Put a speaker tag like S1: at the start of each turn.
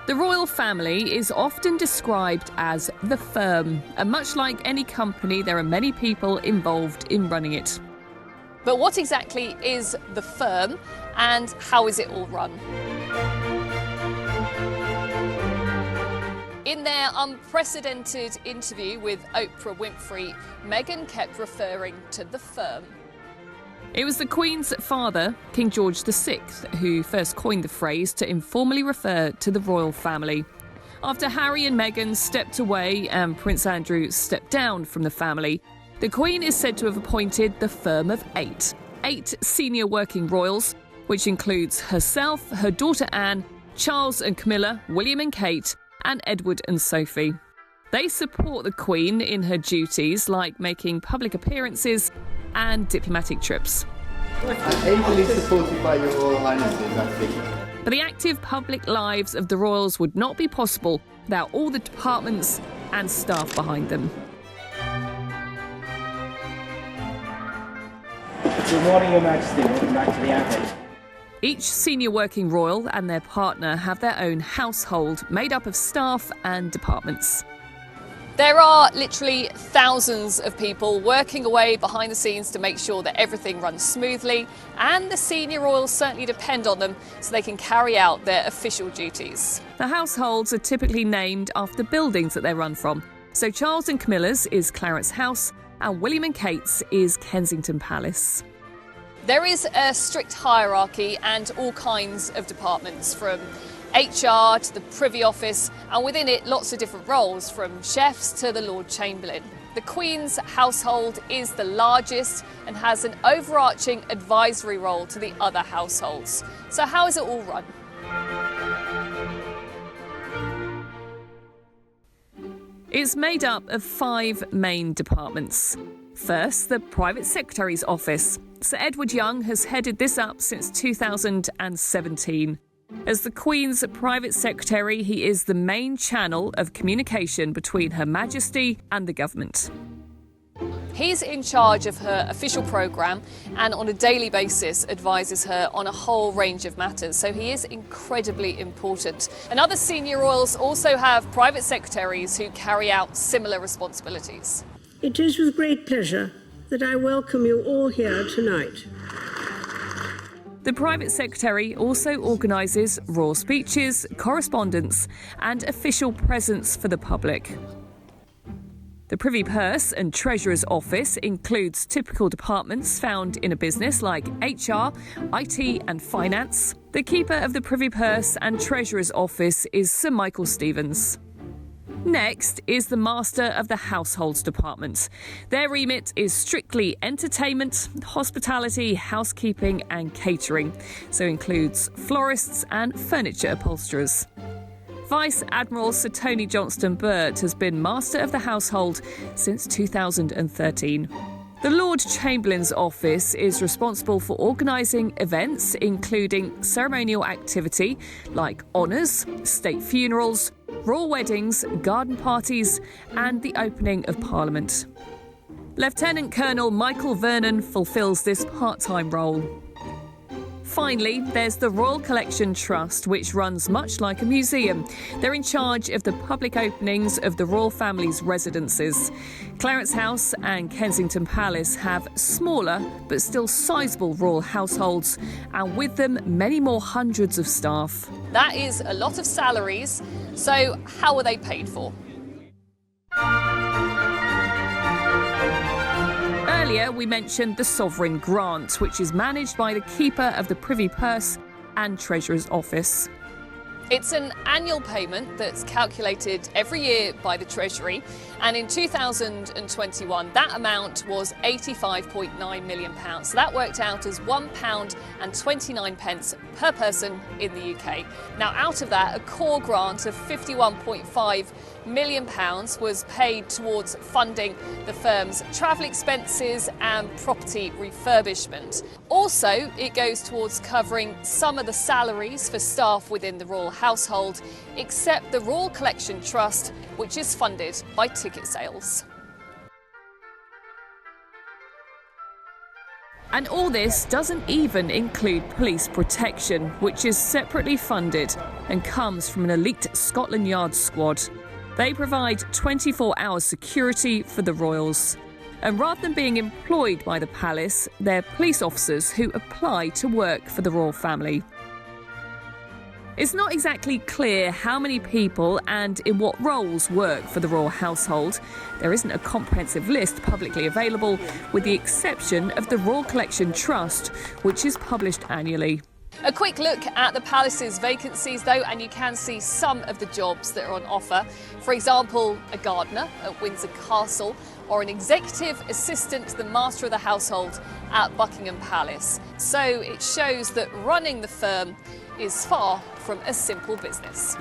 S1: The royal family is often described as the firm, and much like any company, there are many people involved in running it. But what exactly is the firm, and how is it all run? In their unprecedented interview with Oprah Winfrey, Meghan kept referring to the firm. It was the Queen's father, King George VI, who first coined the phrase to informally refer to the royal family. After Harry and Meghan stepped away and Prince Andrew stepped down from the family, the Queen is said to have appointed the firm of eight senior working royals, which includes herself, her daughter Anne, Charles and Camilla, William and Kate, and Edward and Sophie. They support the Queen in her duties like making public appearances and diplomatic trips.
S2: Ably supported by your Royal Highnesses, I think.
S1: But the active public lives of the royals would not be possible without all the departments and staff behind them.
S3: Good morning, Your Majesty. Welcome back to the Abbey.
S1: Each senior working royal and their partner have their own household made up of staff and departments. There are literally thousands of people working away behind the scenes to make sure that everything runs smoothly, and the senior royals certainly depend on them so they can carry out their official duties. The households are typically named after buildings that they run from. So Charles and Camilla's is Clarence House, and William and Kate's is Kensington Palace. There is a strict hierarchy and all kinds of departments, from HR to the Privy Office, and within it lots of different roles, from chefs to the Lord Chamberlain. The Queen's household is the largest and has an overarching advisory role to the other households. So how is it all run? It's made up of 5 main departments. First, the Private Secretary's Office. Sir Edward Young has headed this up since 2017. As the Queen's Private Secretary, he is the main channel of communication between Her Majesty and the government. He's in charge of her official programme and on a daily basis advises her on a whole range of matters, so he is incredibly important. And other senior royals also have private secretaries who carry out similar responsibilities.
S4: It is with great pleasure that I welcome you all here tonight.
S1: The Private Secretary also organises royal speeches, correspondence and official presence for the public. The Privy Purse and Treasurer's Office includes typical departments found in a business like HR, IT and finance. The Keeper of the Privy Purse and Treasurer's Office is Sir Michael Stevens. Next is the Master of the Households Department. Their remit is strictly entertainment, hospitality, housekeeping and catering, so includes florists and furniture upholsterers. Vice Admiral Sir Tony Johnston-Burt has been Master of the Household since 2013. The Lord Chamberlain's office is responsible for organising events including ceremonial activity like honours, state funerals, royal weddings, garden parties and the opening of Parliament. Lieutenant Colonel Michael Vernon fulfills this part-time role. Finally, there's the Royal Collection Trust, which runs much like a museum. They're in charge of the public openings of the royal family's residences. Clarence House and Kensington Palace have smaller but still sizable royal households, and with them many more hundreds of staff. That is a lot of salaries. So how are they paid for? Earlier, we mentioned the Sovereign Grant, which is managed by the Keeper of the Privy Purse and Treasurer's Office. It's an annual payment that's calculated every year by the Treasury, and in 2021 that amount was £85.9 million. So that worked out as £1.29 per person in the UK. Now out of that, a core grant of £51.5 million was paid towards funding the firm's travel expenses and property refurbishment. Also, it goes towards covering some of the salaries for staff within the royal household, except the Royal Collection Trust, which is funded by ticket sales. And all this doesn't even include police protection, which is separately funded and comes from an elite Scotland Yard squad. They provide 24-hour security for the royals. And rather than being employed by the palace, they're police officers who apply to work for the royal family. It's not exactly clear how many people and in what roles work for the royal household. There isn't a comprehensive list publicly available, with the exception of the Royal Collection Trust, which is published annually. A quick look at the palace's vacancies, though, and you can see some of the jobs that are on offer. For example, a gardener at Windsor Castle, or an executive assistant to the master of the household at Buckingham Palace. So it shows that running the firm is far from a simple business.